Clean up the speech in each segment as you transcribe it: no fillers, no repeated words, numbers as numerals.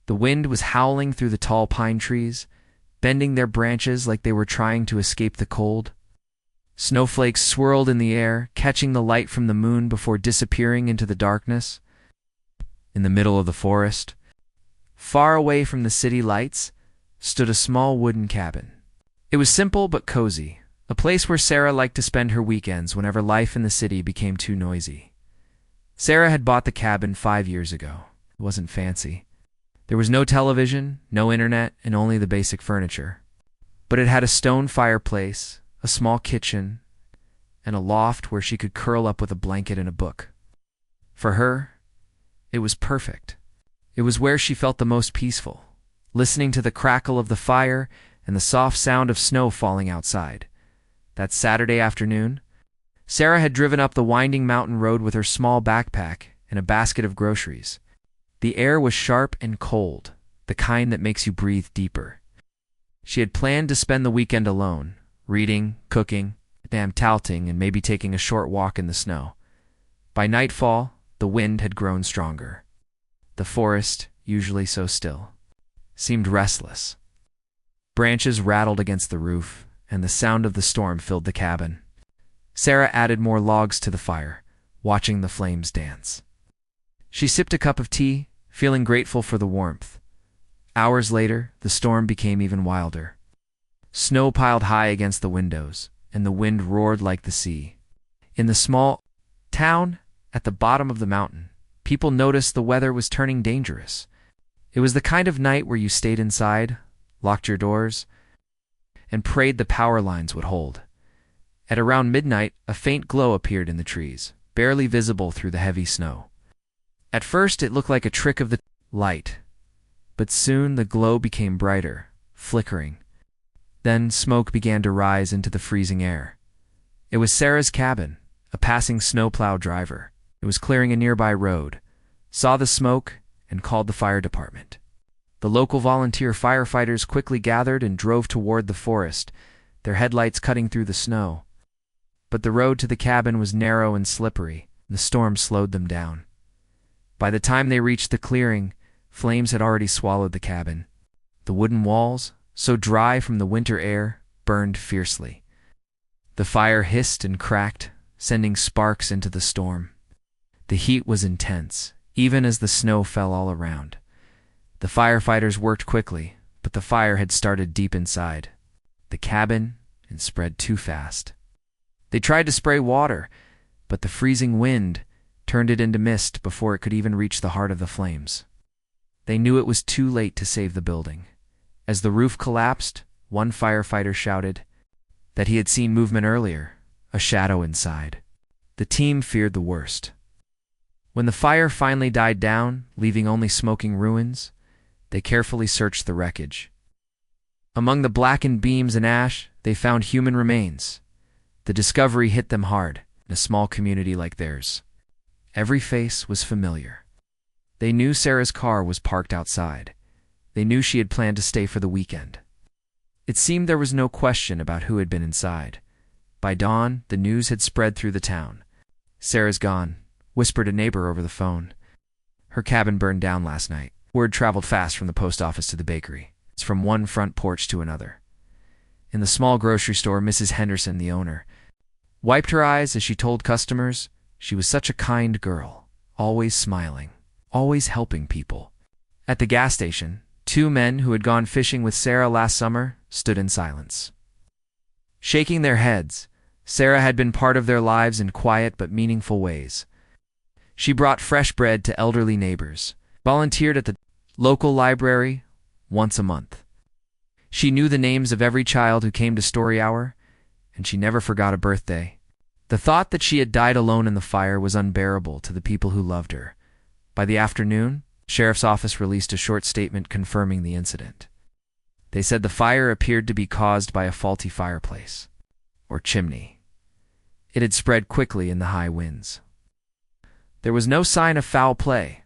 The wind was howling through the tall pine trees, bending their branches like they were trying to escape the cold. Snowflakes swirled in the air, catching the light from the moon before disappearing into the darkness. In the middle of the forest, far away from the city lights, stood a small wooden cabin. It was simple but cozy, a place where Sarah liked to spend her weekends whenever life in the city became too noisy. Sarah had bought the cabin 5 years ago. It wasn't fancy. There was no television, no internet, and only the basic furniture. But it had a stone fireplace, a small kitchen, and a loft where she could curl up with a blanket and a book. For her, it was perfect. It was where she felt the most peaceful, listening to the crackle of the fire and the soft sound of snow falling outside. That Saturday afternoon, Sarah had driven up the winding mountain road with her small backpack and a basket of groceries. The air was sharp and cold, the kind that makes you breathe deeper. She had planned to spend the weekend alone, reading, cooking, talting, and maybe taking a short walk in the snow. By nightfall, the wind had grown stronger. The forest, usually so still, seemed restless. Branches rattled against the roof, and the sound of the storm filled the cabin. Sarah added more logs to the fire, watching the flames dance. She sipped a cup of tea, feeling grateful for the warmth. Hours later, the storm became even wilder. Snow piled high against the windows, and the wind roared like the sea. In the small town at the bottom of the mountain, people noticed the weather was turning dangerous. It was the kind of night where you stayed inside, locked your doors, and prayed the power lines would hold. At around midnight, a faint glow appeared in the trees, barely visible through the heavy snow. At first, it looked like a trick of the light, but soon the glow became brighter, flickering. Then smoke began to rise into the freezing air. It was Sarah's cabin, a passing snowplow driver. It was clearing a nearby road, saw the smoke, and called the fire department. The local volunteer firefighters quickly gathered and drove toward the forest, their headlights cutting through the snow. But the road to the cabin was narrow and slippery. The storm slowed them down. By the time they reached the clearing, flames had already swallowed the cabin. The wooden walls, so dry from the winter air, burned fiercely. The fire hissed and cracked, sending sparks into the storm. The heat was intense, even as the snow fell all around. The firefighters worked quickly, but the fire had started deep inside the cabin and spread too fast. They tried to spray water, but the freezing wind turned it into mist before it could even reach the heart of the flames. They knew it was too late to save the building. As the roof collapsed, one firefighter shouted that he had seen movement earlier, a shadow inside. The team feared the worst. When the fire finally died down, leaving only smoking ruins, they carefully searched the wreckage. Among the blackened beams and ash, they found human remains. The discovery hit them hard in a small community like theirs. Every face was familiar. They knew Sarah's car was parked outside. They knew she had planned to stay for the weekend. It seemed there was no question about who had been inside. By dawn, the news had spread through the town. "Sarah's gone," whispered a neighbor over the phone. "Her cabin burned down last night." Word traveled fast from the post office to the bakery. It's from one front porch to another. In the small grocery store, Mrs. Henderson, the owner, wiped her eyes as she told customers she was such a kind girl, always smiling, always helping people. At the gas station, 2 men who had gone fishing with Sarah last summer stood in silence. Shaking their heads, Sarah had been part of their lives in quiet but meaningful ways. She brought fresh bread to elderly neighbors, volunteered at the local library once a month. She knew the names of every child who came to story hour, and she never forgot a birthday. The thought that she had died alone in the fire was unbearable to the people who loved her. By the afternoon, the sheriff's office released a short statement confirming the incident. They said the fire appeared to be caused by a faulty fireplace, or chimney. It had spread quickly in the high winds. There was no sign of foul play.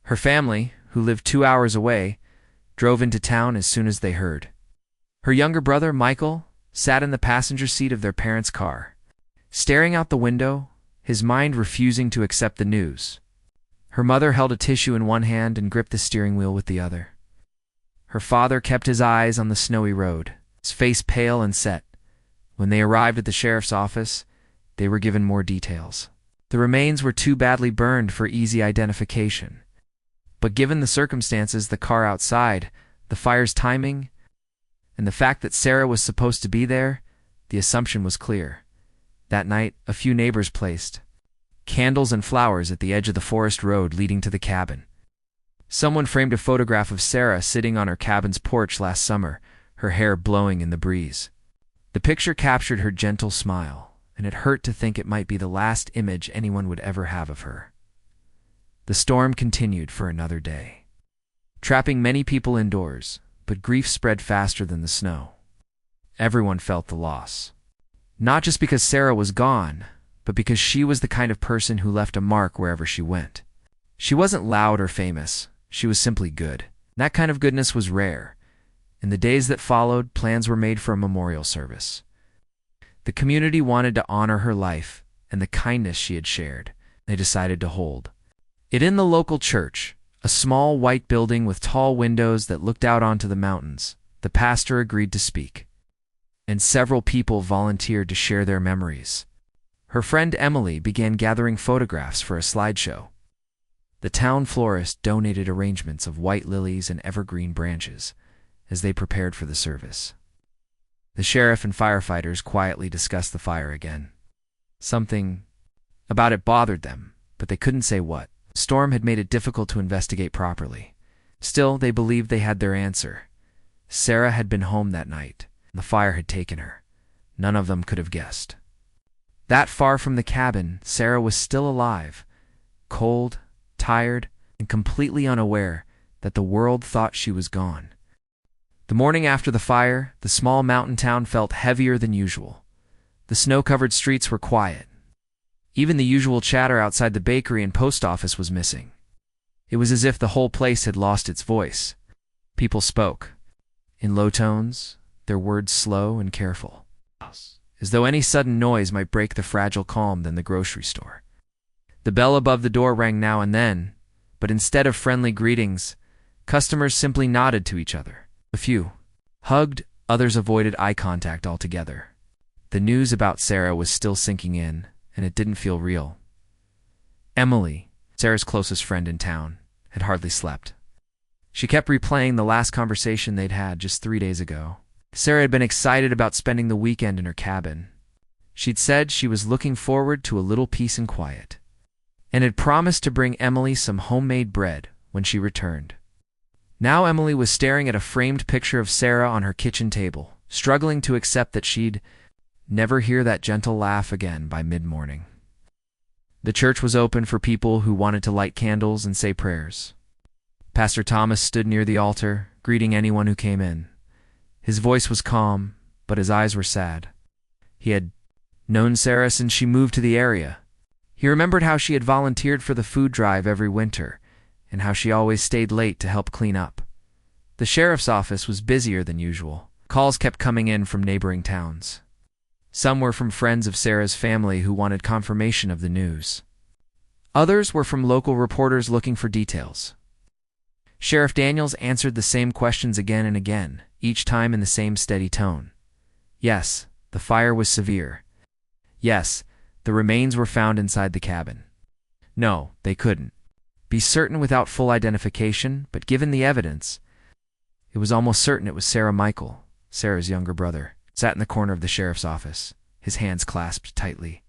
Her family, who lived 2 hours away, drove into town as soon as they heard. Her younger brother, Michael, sat in the passenger seat of their parents' car, staring out the window, his mind refusing to accept the news. Her mother held a tissue in one hand and gripped the steering wheel with the other. Her father kept his eyes on the snowy road, his face pale and set. When they arrived at the sheriff's office, they were given more details. The remains were too badly burned for easy identification. But given the circumstances, the car outside, the fire's timing, and the fact that Sarah was supposed to be there, the assumption was clear. That night, a few neighbors placed candles and flowers at the edge of the forest road leading to the cabin. Someone framed a photograph of Sarah sitting on her cabin's porch last summer, her hair blowing in the breeze. The picture captured her gentle smile, and it hurt to think it might be the last image anyone would ever have of her. The storm continued for another day, trapping many people indoors, but grief spread faster than the snow. Everyone felt the loss. Not just because Sarah was gone, but because she was the kind of person who left a mark wherever she went. She wasn't loud or famous, she was simply good. That kind of goodness was rare. In the days that followed, plans were made for a memorial service. The community wanted to honor her life and the kindness she had shared. They decided to hold it in the local church, a small white building with tall windows that looked out onto the mountains. The pastor agreed to speak, and several people volunteered to share their memories. Her friend Emily began gathering photographs for a slideshow. The town florist donated arrangements of white lilies and evergreen branches as they prepared for the service. The sheriff and firefighters quietly discussed the fire again. Something about it bothered them, but they couldn't say what. The storm had made it difficult to investigate properly. Still, they believed they had their answer. Sarah had been home that night. The fire had taken her. None of them could have guessed. That far from the cabin, Sarah was still alive, cold, tired, and completely unaware that the world thought she was gone. The morning after the fire, the small mountain town felt heavier than usual. The snow-covered streets were quiet. Even the usual chatter outside the bakery and post office was missing. It was as if the whole place had lost its voice. People spoke, in low tones, their words slow and careful, as though any sudden noise might break the fragile calm than the grocery store. The bell above the door rang now and then, but instead of friendly greetings, customers simply nodded to each other. A few hugged, others avoided eye contact altogether. The news about Sarah was still sinking in, and it didn't feel real. Emily, Sarah's closest friend in town, had hardly slept. She kept replaying the last conversation they'd had just 3 days ago. Sarah had been excited about spending the weekend in her cabin. She'd said she was looking forward to a little peace and quiet, and had promised to bring Emily some homemade bread when she returned. Now Emily was staring at a framed picture of Sarah on her kitchen table, struggling to accept that she'd never hear that gentle laugh again by mid-morning. The church was open for people who wanted to light candles and say prayers. Pastor Thomas stood near the altar, greeting anyone who came in. His voice was calm, but his eyes were sad. He had known Sarah since she moved to the area. He remembered how she had volunteered for the food drive every winter, and how she always stayed late to help clean up. The sheriff's office was busier than usual. Calls kept coming in from neighboring towns. Some were from friends of Sarah's family who wanted confirmation of the news. Others were from local reporters looking for details. Sheriff Daniels answered the same questions again and again, each time in the same steady tone. Yes, the fire was severe. Yes, the remains were found inside the cabin. No, they couldn't be certain without full identification, but given the evidence, it was almost certain it was Sarah. Michael, Sarah's younger brother, sat in the corner of the sheriff's office, his hands clasped tightly.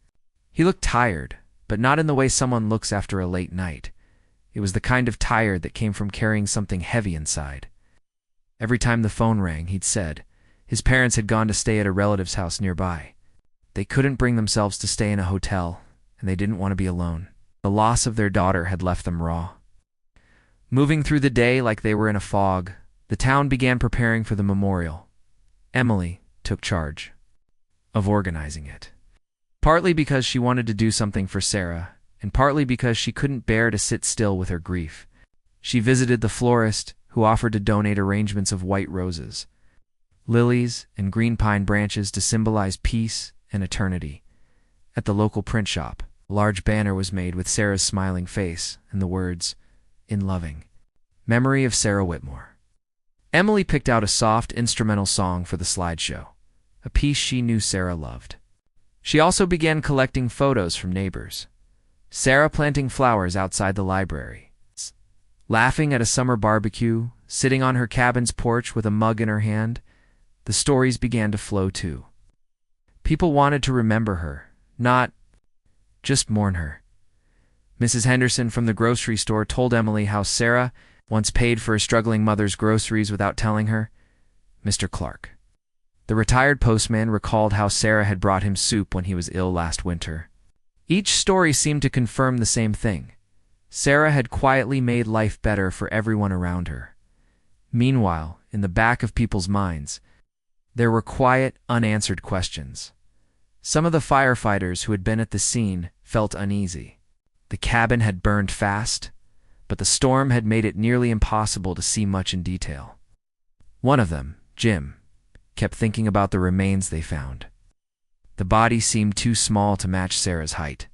He looked tired, but not in the way someone looks after a late night. It was the kind of tired that came from carrying something heavy inside. Every time the phone rang, he'd said, his parents had gone to stay at a relative's house nearby. They couldn't bring themselves to stay in a hotel, and they didn't want to be alone. The loss of their daughter had left them raw. Moving through the day like they were in a fog, the town began preparing for the memorial. Emily took charge of organizing it, partly because she wanted to do something for Sarah, and partly because she couldn't bear to sit still with her grief. She visited the florist, who offered to donate arrangements of white roses, lilies, and green pine branches to symbolize peace and eternity. At the local print shop, A large banner was made with Sarah's smiling face and the words, "In loving memory of Sarah Whitmore." Emily picked out a soft instrumental song for the slideshow, a piece she knew Sarah loved. She also began collecting photos from neighbors. Sarah planting flowers outside the library, laughing at a summer barbecue, sitting on her cabin's porch with a mug in her hand. The stories began to flow too. People wanted to remember her, not just mourn her. Mrs. Henderson from the grocery store told Emily how Sarah once paid for a struggling mother's groceries without telling her. Mr. Clark, the retired postman, recalled how Sarah had brought him soup when he was ill last winter. Each story seemed to confirm the same thing. Sarah had quietly made life better for everyone around her. Meanwhile, in the back of people's minds, there were quiet, unanswered questions. Some of the firefighters who had been at the scene felt uneasy. The cabin had burned fast, but the storm had made it nearly impossible to see much in detail. One of them, Jim, kept thinking about the remains they found. The body seemed too small to match Sarah's height.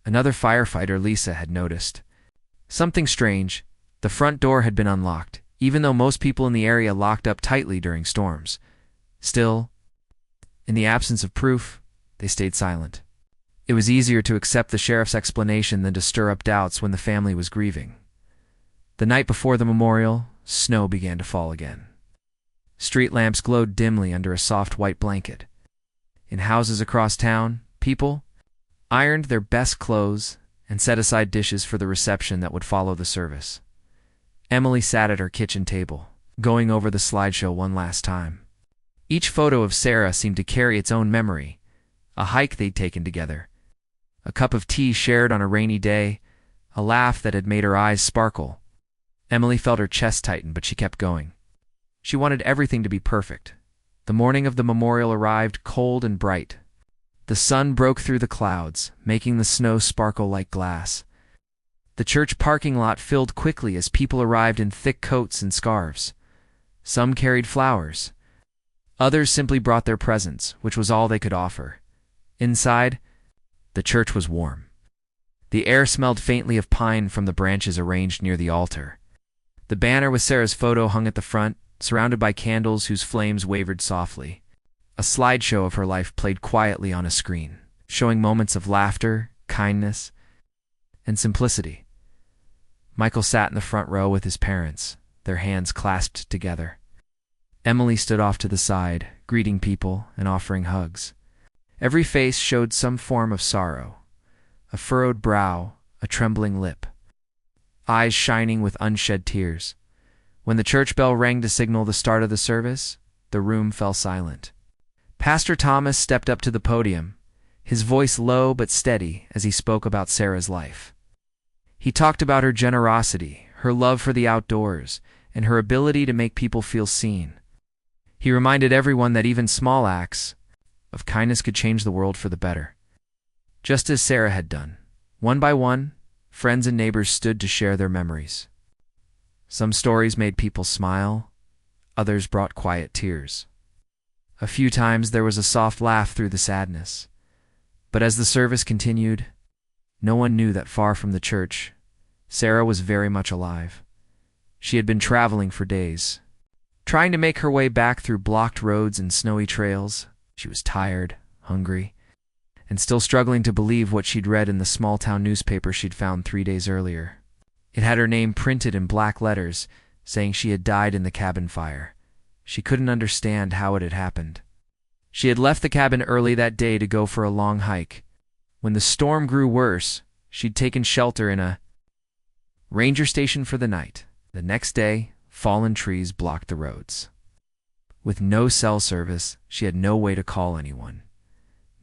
Another firefighter, Lisa, had noticed something strange. The front door had been unlocked, even though most people in the area locked up tightly during storms. Still, in the absence of proof, they stayed silent. It was easier to accept the sheriff's explanation than to stir up doubts when the family was grieving. The night before the memorial, snow began to fall again. Street lamps glowed dimly under a soft white blanket. In houses across town, people ironed their best clothes and set aside dishes for the reception that would follow the service. Emily sat at her kitchen table, going over the slideshow one last time. Each photo of Sarah seemed to carry its own memory, a hike they'd taken together, a cup of tea shared on a rainy day, a laugh that had made her eyes sparkle. Emily felt her chest tighten, but she kept going. She wanted everything to be perfect. The morning of the memorial arrived cold and bright. The sun broke through the clouds, making the snow sparkle like glass. The church parking lot filled quickly as people arrived in thick coats and scarves. Some carried flowers. Others simply brought their presents, which was all they could offer. Inside, the church was warm. The air smelled faintly of pine from the branches arranged near the altar. The banner with Sarah's photo hung at the front, surrounded by candles whose flames wavered softly. A slideshow of her life played quietly on a screen, showing moments of laughter, kindness, and simplicity. Michael sat in the front row with his parents, their hands clasped together. Emily stood off to the side, greeting people and offering hugs. Every face showed some form of sorrow, a furrowed brow, a trembling lip, eyes shining with unshed tears. When the church bell rang to signal the start of the service, the room fell silent. Pastor Thomas stepped up to the podium, his voice low but steady as he spoke about Sarah's life. He talked about her generosity, her love for the outdoors, and her ability to make people feel seen. He reminded everyone that even small acts of kindness could change the world for the better. Just as Sarah had done, one by one, friends and neighbors stood to share their memories. Some stories made people smile, others brought quiet tears. A few times there was a soft laugh through the sadness. But as the service continued, no one knew that far from the church, Sarah was very much alive. She had been traveling for days, trying to make her way back through blocked roads and snowy trails. She was tired, hungry, and still struggling to believe what she'd read in the small-town newspaper she'd found 3 days earlier. It had her name printed in black letters, saying she had died in the cabin fire. She couldn't understand how it had happened. She had left the cabin early that day to go for a long hike. When the storm grew worse, she'd taken shelter in a ranger station for the night. The next day, fallen trees blocked the roads. With no cell service, she had no way to call anyone.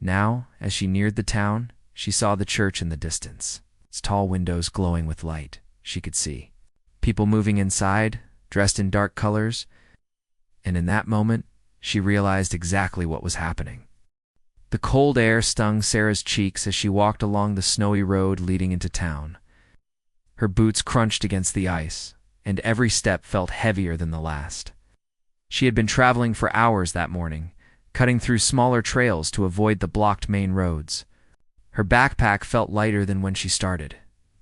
Now, as she neared the town, she saw the church in the distance, its tall windows glowing with light. She could see people moving inside, dressed in dark colors, and in that moment, she realized exactly what was happening. The cold air stung Sarah's cheeks as she walked along the snowy road leading into town. Her boots crunched against the ice, and every step felt heavier than the last. She had been traveling for hours that morning, cutting through smaller trails to avoid the blocked main roads. Her backpack felt lighter than when she started.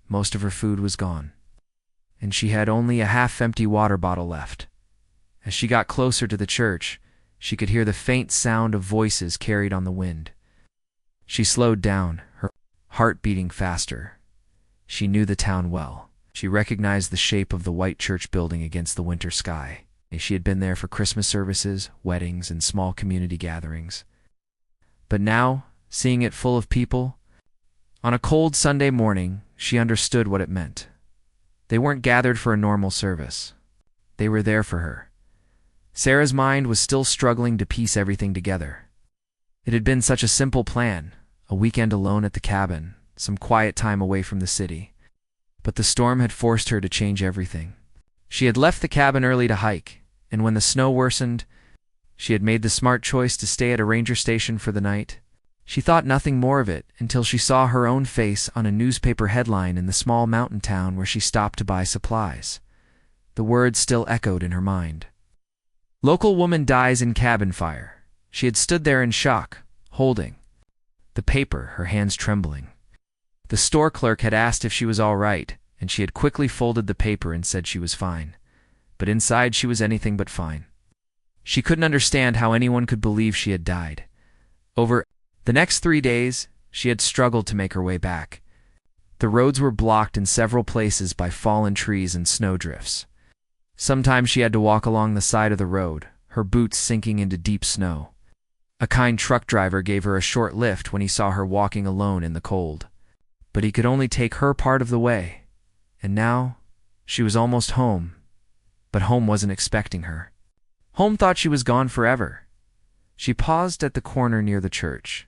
Most of her food was gone, and she had only a half-empty water bottle left. As she got closer to the church, she could hear the faint sound of voices carried on the wind. She slowed down, her heart beating faster. She knew the town well. She recognized the shape of the white church building against the winter sky. She had been there for Christmas services, weddings, and small community gatherings. But now, seeing it full of people, on a cold Sunday morning, she understood what it meant. They weren't gathered for a normal service. They were there for her. Sarah's mind was still struggling to piece everything together. It had been such a simple plan, a weekend alone at the cabin, some quiet time away from the city. But the storm had forced her to change everything. She had left the cabin early to hike, and when the snow worsened, she had made the smart choice to stay at a ranger station for the night. She thought nothing more of it until she saw her own face on a newspaper headline in the small mountain town where she stopped to buy supplies. The words still echoed in her mind. "Local woman dies in cabin fire." She had stood there in shock, holding the paper, her hands trembling. The store clerk had asked if she was all right, and she had quickly folded the paper and said she was fine. But inside she was anything but fine. She couldn't understand how anyone could believe she had died. Over the next 3 days, she had struggled to make her way back. The roads were blocked in several places by fallen trees and snowdrifts. Sometimes she had to walk along the side of the road, her boots sinking into deep snow. A kind truck driver gave her a short lift when he saw her walking alone in the cold. But he could only take her part of the way. And now, she was almost home. But home wasn't expecting her. Home thought she was gone forever. She paused at the corner near the church.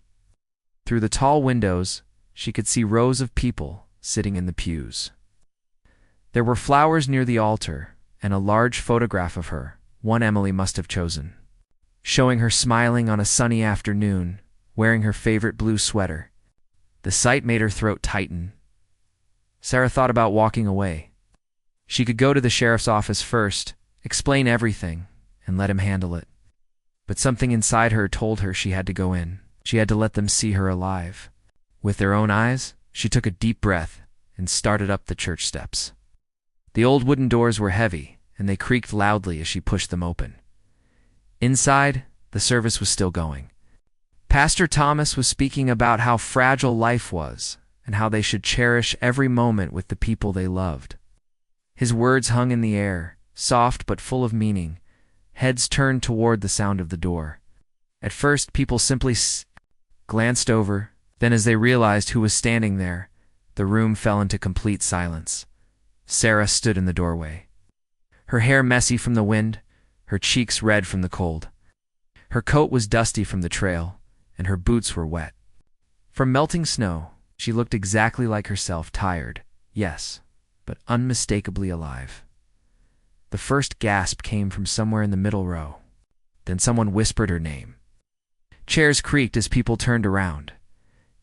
Through the tall windows, she could see rows of people sitting in the pews. There were flowers near the altar, and a large photograph of her, one Emily must have chosen, showing her smiling on a sunny afternoon, wearing her favorite blue sweater. The sight made her throat tighten. Sarah thought about walking away. She could go to the sheriff's office first, explain everything, and let him handle it. But something inside her told her she had to go in. She had to let them see her alive. With their own eyes, she took a deep breath and started up the church steps. The old wooden doors were heavy, and they creaked loudly as she pushed them open. Inside, the service was still going. Pastor Thomas was speaking about how fragile life was and how they should cherish every moment with the people they loved. His words hung in the air, soft but full of meaning. Heads turned toward the sound of the door. At first, people simply glanced over. Then as they realized who was standing there, the room fell into complete silence. Sarah stood in the doorway. Her hair messy from the wind, her cheeks red from the cold. Her coat was dusty from the trail, and her boots were wet. From melting snow, she looked exactly like herself, tired, yes, but unmistakably alive. The first gasp came from somewhere in the middle row. Then someone whispered her name. Chairs creaked as people turned around.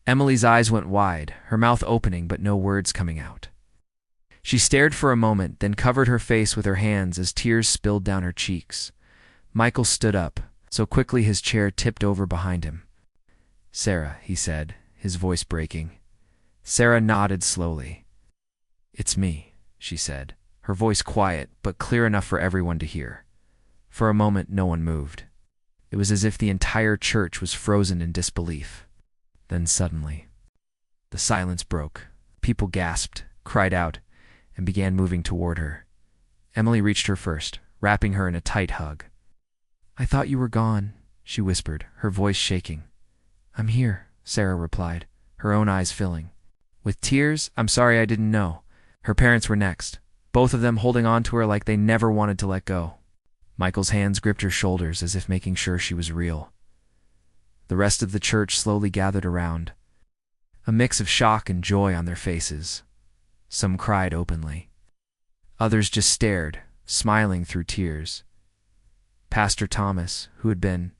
Emily's eyes went wide, her mouth opening but no words coming out. She stared for a moment, then covered her face with her hands as tears spilled down her cheeks. Michael stood up, so quickly his chair tipped over behind him. "Sarah," he said, his voice breaking. Sarah nodded slowly. "It's me," she said, her voice quiet but clear enough for everyone to hear. For a moment, no one moved. It was as if the entire church was frozen in disbelief. Then suddenly, the silence broke. People gasped, cried out, and began moving toward her. Emily reached her first, wrapping her in a tight hug. "I thought you were gone," she whispered, her voice shaking. "I'm here," Sarah replied, her own eyes filling. With tears, "I'm sorry I didn't know." Her parents were next, both of them holding on to her like they never wanted to let go. Michael's hands gripped her shoulders as if making sure she was real. The rest of the church slowly gathered around, a mix of shock and joy on their faces. Some cried openly. Others just stared, smiling through tears. Pastor Thomas, who had been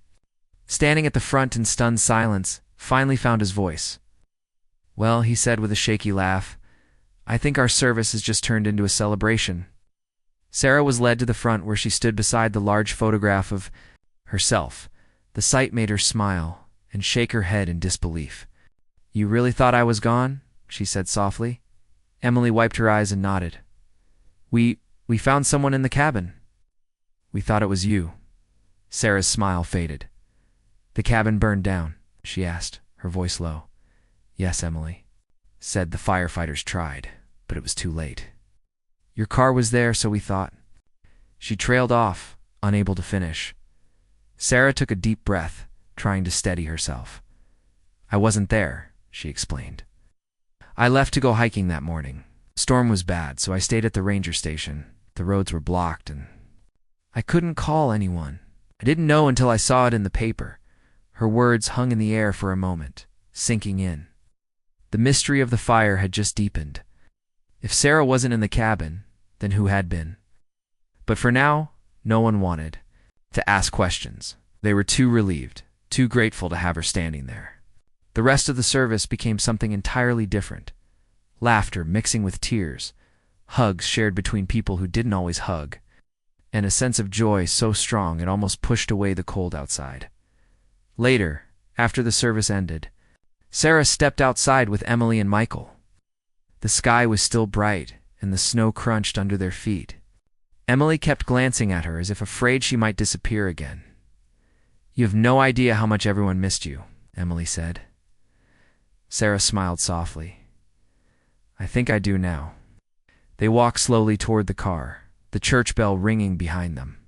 standing at the front in stunned silence, finally found his voice. "Well," he said with a shaky laugh, "I think our service has just turned into a celebration." Sarah was led to the front where she stood beside the large photograph of herself. The sight made her smile and shake her head in disbelief. You really thought I was gone? She said softly. Emily wiped her eyes and nodded. We found someone in the cabin. We thought it was you. Sarah's smile faded. The cabin burned down, she asked, her voice low. Yes, Emily, said the firefighters tried, but it was too late. Your car was there, so we thought. She trailed off, unable to finish. Sarah took a deep breath, trying to steady herself. I wasn't there, she explained. I left to go hiking that morning. The storm was bad, so I stayed at the ranger station. The roads were blocked and I couldn't call anyone. I didn't know until I saw it in the paper. Her words hung in the air for a moment, sinking in. The mystery of the fire had just deepened. If Sarah wasn't in the cabin, then who had been? But for now, no one wanted to ask questions. They were too relieved, too grateful to have her standing there. The rest of the service became something entirely different. Laughter mixing with tears, hugs shared between people who didn't always hug, and a sense of joy so strong it almost pushed away the cold outside. Later, after the service ended, Sarah stepped outside with Emily and Michael. The sky was still bright, and the snow crunched under their feet. Emily kept glancing at her as if afraid she might disappear again. You have no idea how much everyone missed you, Emily said. Sarah smiled softly. I think I do now. They walked slowly toward the car, the church bell ringing behind them.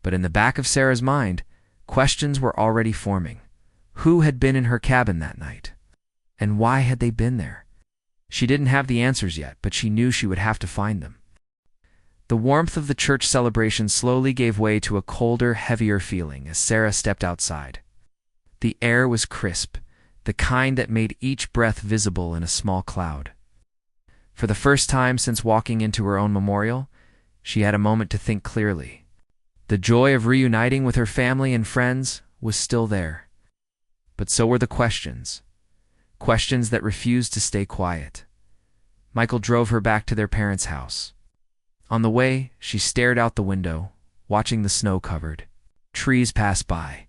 But in the back of Sarah's mind, questions were already forming. Who had been in her cabin that night? And why had they been there? She didn't have the answers yet, but she knew she would have to find them. The warmth of the church celebration slowly gave way to a colder, heavier feeling as Sarah stepped outside. The air was crisp, the kind that made each breath visible in a small cloud. For the first time since walking into her own memorial, she had a moment to think clearly. The joy of reuniting with her family and friends was still there. But so were the questions. Questions that refused to stay quiet. Michael drove her back to their parents' house. On the way, she stared out the window, watching the snow-covered trees pass by.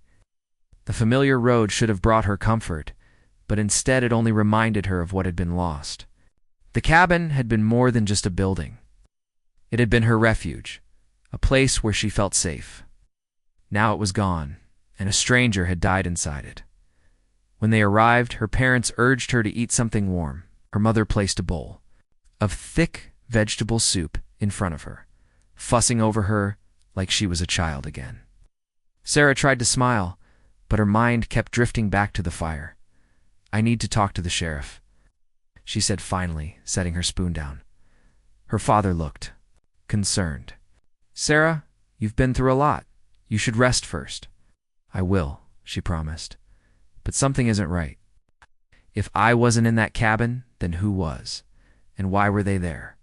The familiar road should have brought her comfort, but instead it only reminded her of what had been lost. The cabin had been more than just a building. It had been her refuge, a place where she felt safe. Now it was gone, and a stranger had died inside it. When they arrived, her parents urged her to eat something warm. Her mother placed a bowl of thick vegetable soup in front of her, fussing over her like she was a child again. Sarah tried to smile, but her mind kept drifting back to the fire. I need to talk to the sheriff, she said finally, setting her spoon down. Her father looked concerned. Sarah, you've been through a lot. You should rest first. I will, she promised. But something isn't right. If I wasn't in that cabin, then who was? And why were they there?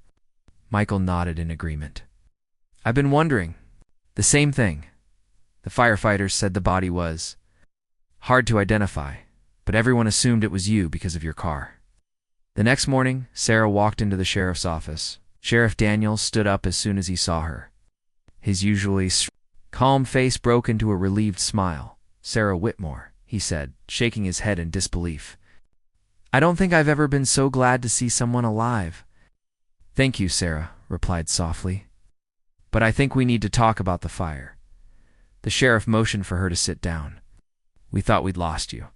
Michael nodded in agreement. I've been wondering. The same thing. The firefighters said the body was hard to identify, but everyone assumed it was you because of your car. The next morning, Sarah walked into the sheriff's office. Sheriff Daniels stood up as soon as he saw her. His usually calm face broke into a relieved smile. Sarah Whitmore, he said, shaking his head in disbelief. I don't think I've ever been so glad to see someone alive. Thank you, Sarah replied softly. But I think we need to talk about the fire. The sheriff motioned for her to sit down. We thought we'd lost you.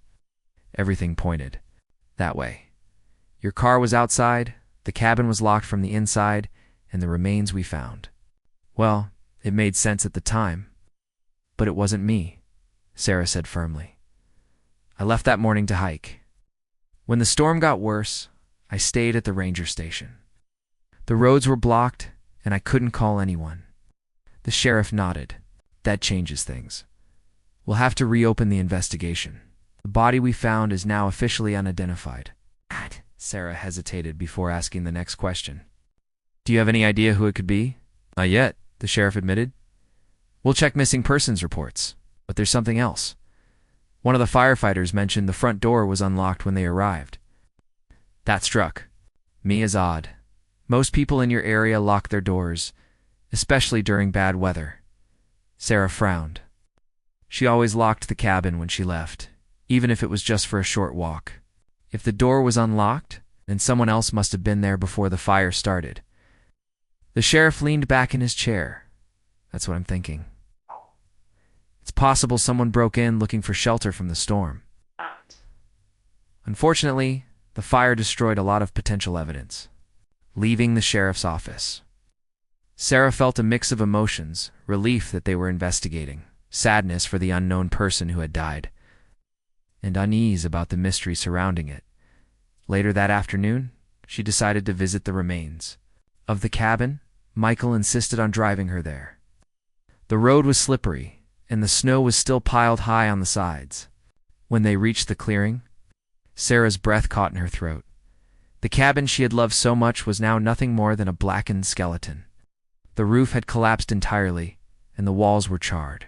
Everything pointed that way. Your car was outside, the cabin was locked from the inside, and the remains we found. Well, it made sense at the time. But it wasn't me, Sarah said firmly. I left that morning to hike. When the storm got worse, I stayed at the ranger station. The roads were blocked, and I couldn't call anyone. The sheriff nodded. That changes things. We'll have to reopen the investigation. The body we found is now officially unidentified. Sarah hesitated before asking the next question. Do you have any idea who it could be? Not yet, the sheriff admitted. We'll check missing persons reports, but there's something else. One of the firefighters mentioned the front door was unlocked when they arrived. That struck me as odd. Most people in your area lock their doors, especially during bad weather. Sarah frowned. She always locked the cabin when she left, even if it was just for a short walk. If the door was unlocked, then someone else must have been there before the fire started. The sheriff leaned back in his chair. That's what I'm thinking. It's possible someone broke in looking for shelter from the storm. Unfortunately, the fire destroyed a lot of potential evidence. Leaving the sheriff's office, Sarah felt a mix of emotions: relief that they were investigating, sadness for the unknown person who had died, and unease about the mystery surrounding it. Later that afternoon, she decided to visit the remains of the cabin. Michael insisted on driving her there. The road was slippery, and the snow was still piled high on the sides. When they reached the clearing, Sarah's breath caught in her throat. The cabin she had loved so much was now nothing more than a blackened skeleton. The roof had collapsed entirely, and the walls were charred.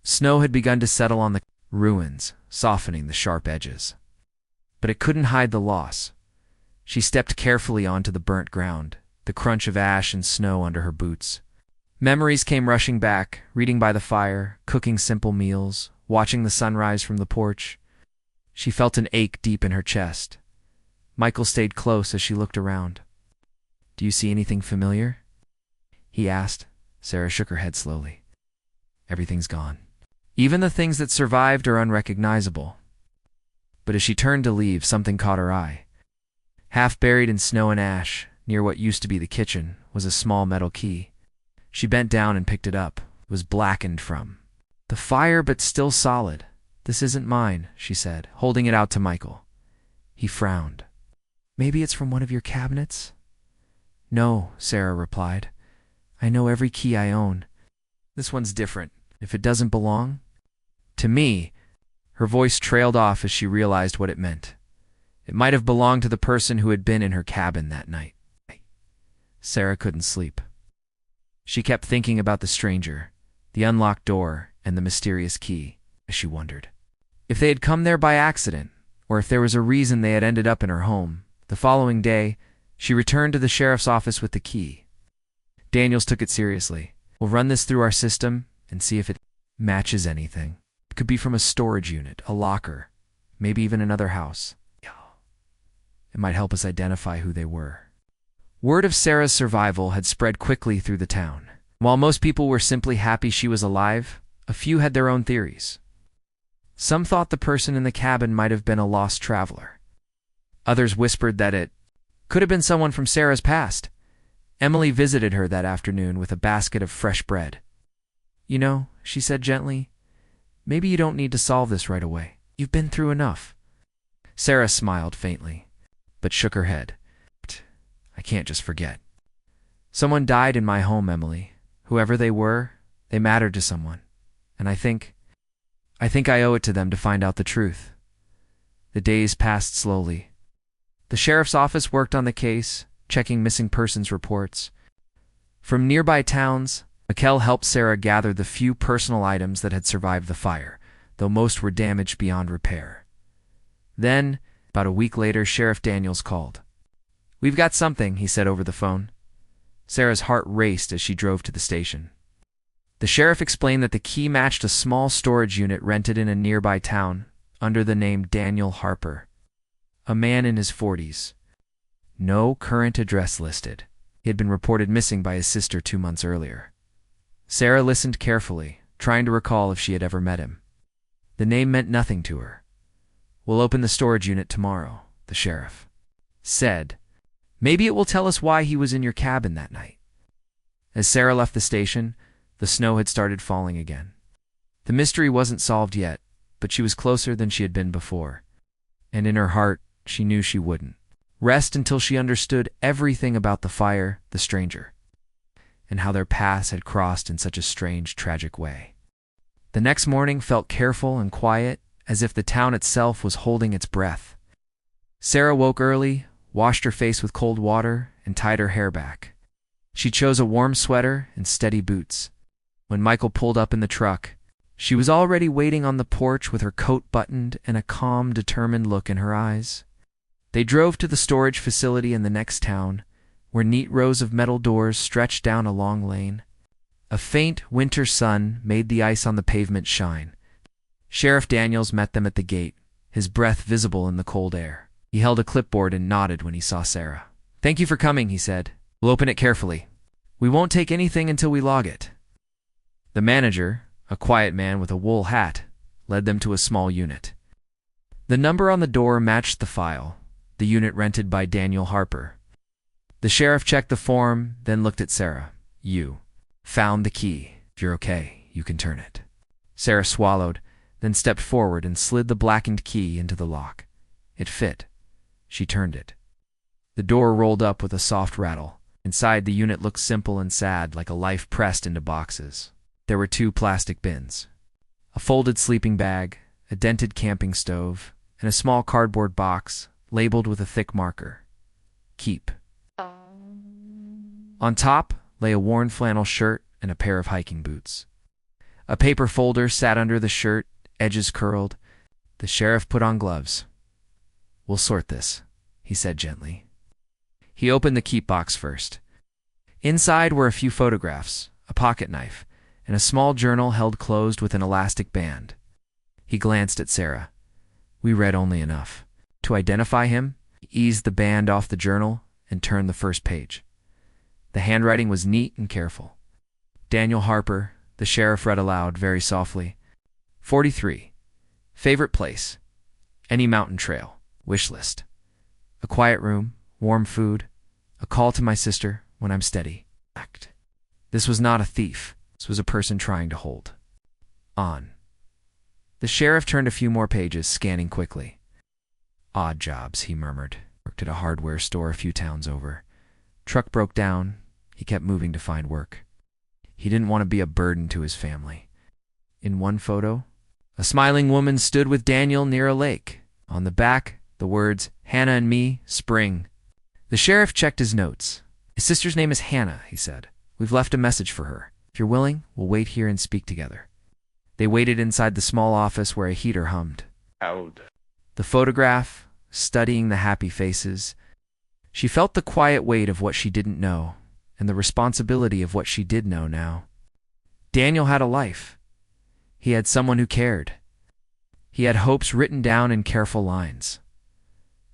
Snow had begun to settle on the ruins, softening the sharp edges. But it couldn't hide the loss. She stepped carefully onto the burnt ground, the crunch of ash and snow under her boots. Memories came rushing back: reading by the fire, cooking simple meals, watching the sunrise from the porch. She felt an ache deep in her chest. Michael stayed close as she looked around. "Do you see anything familiar?" he asked. Sarah shook her head slowly. "Everything's gone. Even the things that survived are unrecognizable." But as she turned to leave, something caught her eye. Half buried in snow and ash, near what used to be the kitchen, was a small metal key. She bent down and picked it up. It was blackened from the fire, but still solid. "This isn't mine," she said, holding it out to Michael. He frowned. "Maybe it's from one of your cabinets?" "No," Sarah replied. "I know every key I own. This one's different. If it doesn't belong to me—" Her voice trailed off as she realized what it meant. It might have belonged to the person who had been in her cabin that night. Sarah couldn't sleep. She kept thinking about the stranger, the unlocked door, and the mysterious key, as she wondered if they had come there by accident, or if there was a reason they had ended up in her home. The following day, she returned to the sheriff's office with the key. Daniels took it seriously. "We'll run this through our system and see if it matches anything. It could be from a storage unit, a locker, maybe even another house. It might help us identify who they were." Word of Sarah's survival had spread quickly through the town. While most people were simply happy she was alive, a few had their own theories. Some thought the person in the cabin might have been a lost traveler. Others whispered that it could have been someone from Sarah's past. Emily visited her that afternoon with a basket of fresh bread. "You know," she said gently, "maybe you don't need to solve this right away. You've been through enough." Sarah smiled faintly, but shook her head. "I can't just forget. Someone died in my home, Emily. Whoever they were, they mattered to someone. And I think I owe it to them to find out the truth." The days passed slowly. The sheriff's office worked on the case, checking missing persons reports. From nearby towns, Mikkel helped Sarah gather the few personal items that had survived the fire, though most were damaged beyond repair. Then, about a week later, Sheriff Daniels called. "We've got something," he said over the phone. Sarah's heart raced as she drove to the station. The sheriff explained that the key matched a small storage unit rented in a nearby town under the name Daniel Harper, a man in his 40s. No current address listed. He had been reported missing by his sister 2 months earlier. Sarah listened carefully, trying to recall if she had ever met him. The name meant nothing to her. "We'll open the storage unit tomorrow," the sheriff said. "Maybe it will tell us why he was in your cabin that night." As Sarah left the station, the snow had started falling again. The mystery wasn't solved yet, but she was closer than she had been before. And in her heart, she knew she wouldn't rest until she understood everything about the fire, the stranger, and how their paths had crossed in such a strange, tragic way. The next morning felt careful and quiet, as if the town itself was holding its breath. Sarah woke early, washed her face with cold water, and tied her hair back. She chose a warm sweater and steady boots. When Michael pulled up in the truck, she was already waiting on the porch with her coat buttoned and a calm, determined look in her eyes. They drove to the storage facility in the next town, where neat rows of metal doors stretched down a long lane. A faint winter sun made the ice on the pavement shine. Sheriff Daniels met them at the gate, his breath visible in the cold air. He held a clipboard and nodded when he saw Sarah. "Thank you for coming," he said. "We'll open it carefully. We won't take anything until we log it." The manager, a quiet man with a wool hat, led them to a small unit. The number on the door matched the file, the unit rented by Daniel Harper. The sheriff checked the form, then looked at Sarah. "You found the key. If you're okay, you can turn it." Sarah swallowed, then stepped forward and slid the blackened key into the lock. It fit. She turned it. The door rolled up with a soft rattle. Inside, the unit looked simple and sad, like a life pressed into boxes. There were 2 plastic bins, a folded sleeping bag, a dented camping stove, and a small cardboard box labeled with a thick marker. "Keep." On top lay a worn flannel shirt and a pair of hiking boots. A paper folder sat under the shirt, edges curled. The sheriff put on gloves. "We'll sort this," he said gently. He opened the keep box first. Inside were a few photographs, a pocket knife, and a small journal held closed with an elastic band. He glanced at Sarah. "We read only enough." To identify him, he eased the band off the journal and turned the first page. The handwriting was neat and careful. "Daniel Harper," the sheriff read aloud very softly. 43. Favorite place. Any mountain trail. Wish list. A quiet room, warm food, a call to my sister when I'm steady. Act. This was not a thief. This was a person trying to hold on. The sheriff turned a few more pages, scanning quickly. "Odd jobs," he murmured. "Worked at a hardware store a few towns over. Truck broke down. He kept moving to find work. He didn't want to be a burden to his family." In one photo, a smiling woman stood with Daniel near a lake. On the back, the words, "Hannah and me, spring." The sheriff checked his notes. "His sister's name is Hannah," he said. "We've left a message for her. If you're willing, we'll wait here and speak together." They waited inside the small office where a heater hummed. The photograph, studying the happy faces. She felt the quiet weight of what she didn't know, and the responsibility of what she did know now. Daniel had a life. He had someone who cared. He had hopes written down in careful lines.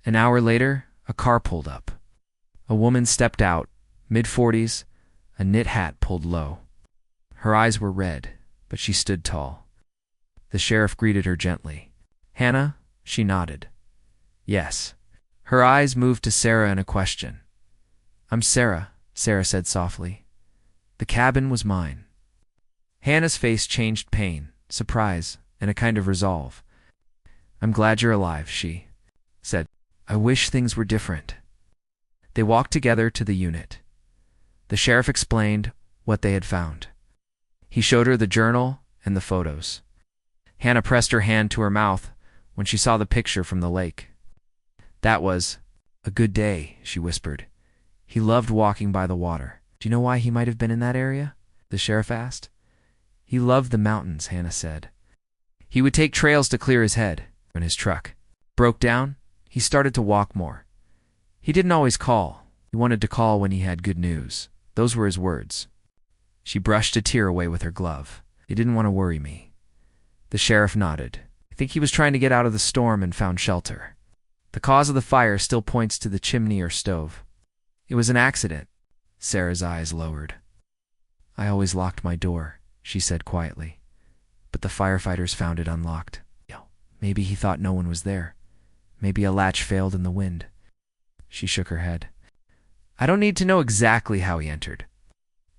An hour later, a car pulled up. A woman stepped out, mid-40s, a knit hat pulled low. Her eyes were red, but she stood tall. The sheriff greeted her gently. "Hannah?" She nodded. "Yes." Her eyes moved to Sarah in a question. "I'm Sarah," Sarah said softly. "The cabin was mine." Hannah's face changed pain, surprise, and a kind of resolve. "I'm glad you're alive," she said. "I wish things were different." They walked together to the unit. The sheriff explained what they had found. He showed her the journal and the photos. Hannah pressed her hand to her mouth when she saw the picture from the lake. "That was a good day," she whispered. "He loved walking by the water." "Do you know why he might have been in that area?" the sheriff asked. "He loved the mountains," Hannah said. "He would take trails to clear his head. When his truck broke down, he started to walk more. He didn't always call. He wanted to call when he had good news. Those were his words." She brushed a tear away with her glove. "He didn't want to worry me." The sheriff nodded. "I think he was trying to get out of the storm and found shelter. The cause of the fire still points to the chimney or stove." "It was an accident." Sarah's eyes lowered. "I always locked my door," she said quietly. "But the firefighters found it unlocked. Maybe he thought no one was there. Maybe a latch failed in the wind." She shook her head. "I don't need to know exactly how he entered.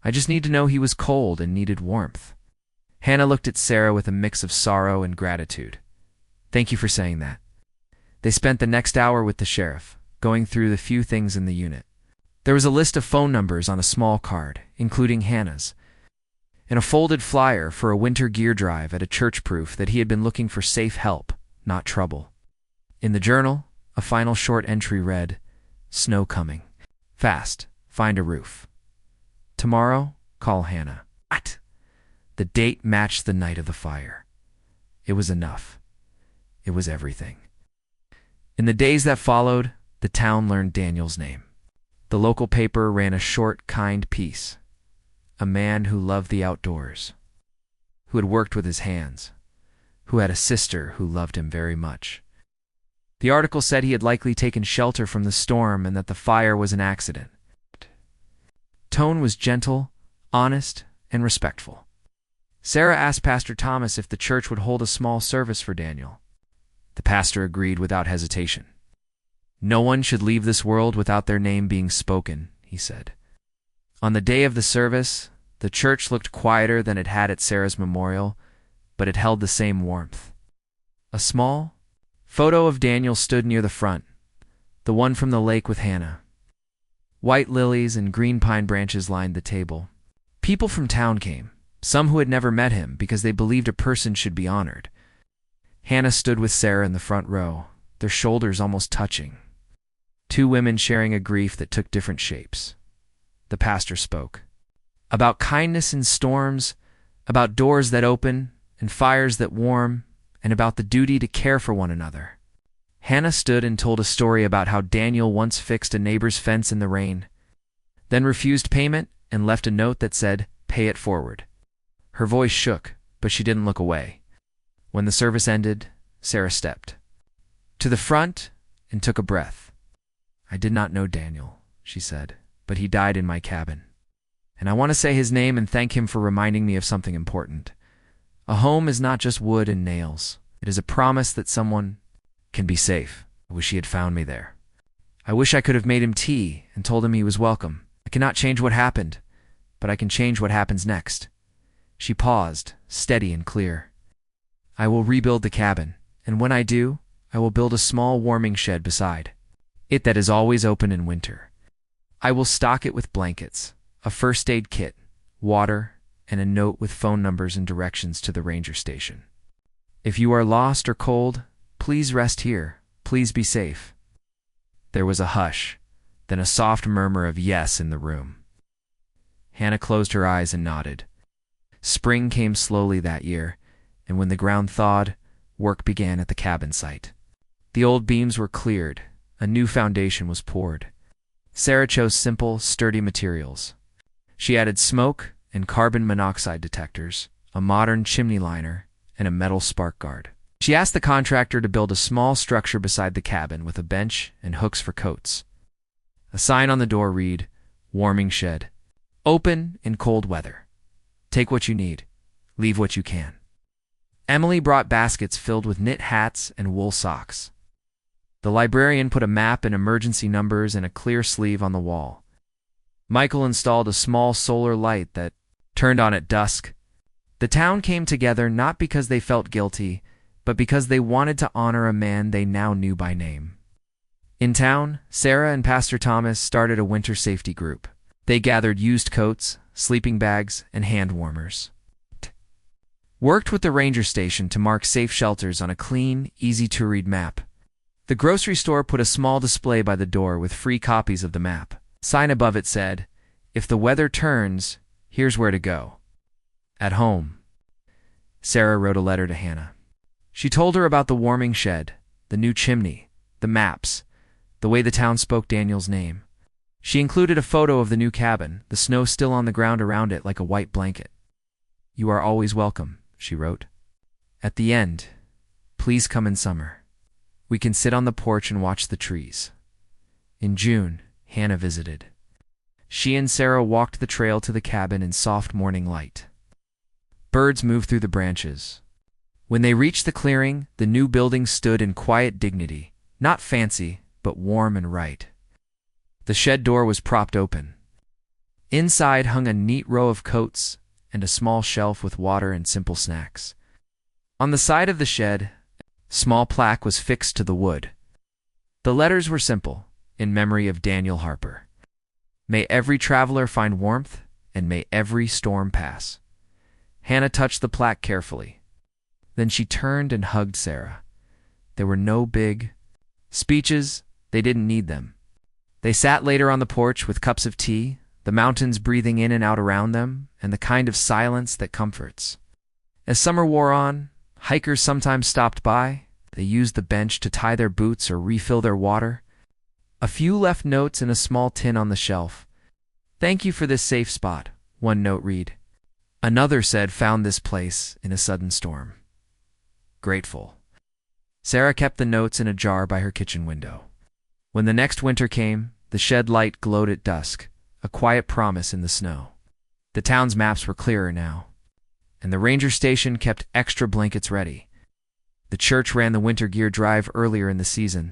I just need to know he was cold and needed warmth." Hannah looked at Sarah with a mix of sorrow and gratitude. "Thank you for saying that." They spent the next hour with the sheriff, going through the few things in the unit. There was a list of phone numbers on a small card, including Hannah's, and a folded flyer for a winter gear drive at a church, proof that he had been looking for safe help, not trouble. In the journal, a final short entry read, "Snow coming. Fast. Find a roof. Tomorrow, call Hannah." What? The date matched the night of the fire. It was enough. It was everything. In the days that followed, the town learned Daniel's name. The local paper ran a short, kind piece. A man who loved the outdoors, who had worked with his hands, who had a sister who loved him very much. The article said he had likely taken shelter from the storm and that the fire was an accident. Tone was gentle, honest, and respectful. Sarah asked Pastor Thomas if the church would hold a small service for Daniel. The pastor agreed without hesitation. "No one should leave this world without their name being spoken," he said. On the day of the service, the church looked quieter than it had at Sarah's memorial, but it held the same warmth. A small photo of Daniel stood near the front, the one from the lake with Hannah. White lilies and green pine branches lined the table. People from town came, some who had never met him because they believed a person should be honored. Hannah stood with Sarah in the front row, their shoulders almost touching. Two women sharing a grief that took different shapes. The pastor spoke. About kindness in storms, about doors that open and fires that warm, and about the duty to care for one another. Hannah stood and told a story about how Daniel once fixed a neighbor's fence in the rain, then refused payment and left a note that said, "Pay it forward." Her voice shook, but she didn't look away. When the service ended, Sarah stepped to the front and took a breath. "I did not know Daniel," she said, "but he died in my cabin. And I want to say his name and thank him for reminding me of something important. A home is not just wood and nails. It is a promise that someone can be safe. I wish he had found me there. I wish I could have made him tea and told him he was welcome. I cannot change what happened, but I can change what happens next." She paused, steady and clear. "I will rebuild the cabin, and when I do, I will build a small warming shed beside it that is always open in winter. I will stock it with blankets, a first aid kit, water, and a note with phone numbers and directions to the ranger station. If you are lost or cold, please rest here. Please be safe." There was a hush, then a soft murmur of yes in the room. Hannah closed her eyes and nodded. Spring came slowly that year, and when the ground thawed, work began at the cabin site. The old beams were cleared, a new foundation was poured. Sarah chose simple, sturdy materials. She added smoke and carbon monoxide detectors, a modern chimney liner, and a metal spark guard. She asked the contractor to build a small structure beside the cabin with a bench and hooks for coats. A sign on the door read, "Warming Shed. Open in cold weather. Take what you need. Leave what you can." Emily brought baskets filled with knit hats and wool socks. The librarian put a map and emergency numbers and a clear sleeve on the wall. Michael installed a small solar light that turned on at dusk. The town came together not because they felt guilty, but because they wanted to honor a man they now knew by name. In town, Sarah and Pastor Thomas started a winter safety group. They gathered used coats, sleeping bags, and hand warmers. Worked with the ranger station to mark safe shelters on a clean, easy-to-read map. The grocery store put a small display by the door with free copies of the map. Sign above it said, "If the weather turns, here's where to go." At home, Sarah wrote a letter to Hannah. She told her about the warming shed, the new chimney, the maps, the way the town spoke Daniel's name. She included a photo of the new cabin, the snow still on the ground around it like a white blanket. "You are always welcome," she wrote. At the end, "Please come in summer. We can sit on the porch and watch the trees." In June, Hannah visited. She and Sarah walked the trail to the cabin in soft morning light. Birds moved through the branches. When they reached the clearing, the new building stood in quiet dignity, not fancy, but warm and right. The shed door was propped open. Inside hung a neat row of coats and a small shelf with water and simple snacks. On the side of the shed, a small plaque was fixed to the wood. The letters were simple, in memory of Daniel Harper. "May every traveler find warmth, and may every storm pass." Hannah touched the plaque carefully. Then she turned and hugged Sarah. There were no big speeches. They didn't need them. They sat later on the porch with cups of tea, the mountains breathing in and out around them, and the kind of silence that comforts. As summer wore on, hikers sometimes stopped by. They used the bench to tie their boots or refill their water. A few left notes in a small tin on the shelf. "Thank you for this safe spot," one note read. Another said, "Found this place in a sudden storm. Grateful." Sarah kept the notes in a jar by her kitchen window. When the next winter came, the shed light glowed at dusk, a quiet promise in the snow. The town's maps were clearer now, and the ranger station kept extra blankets ready. The church ran the winter gear drive earlier in the season,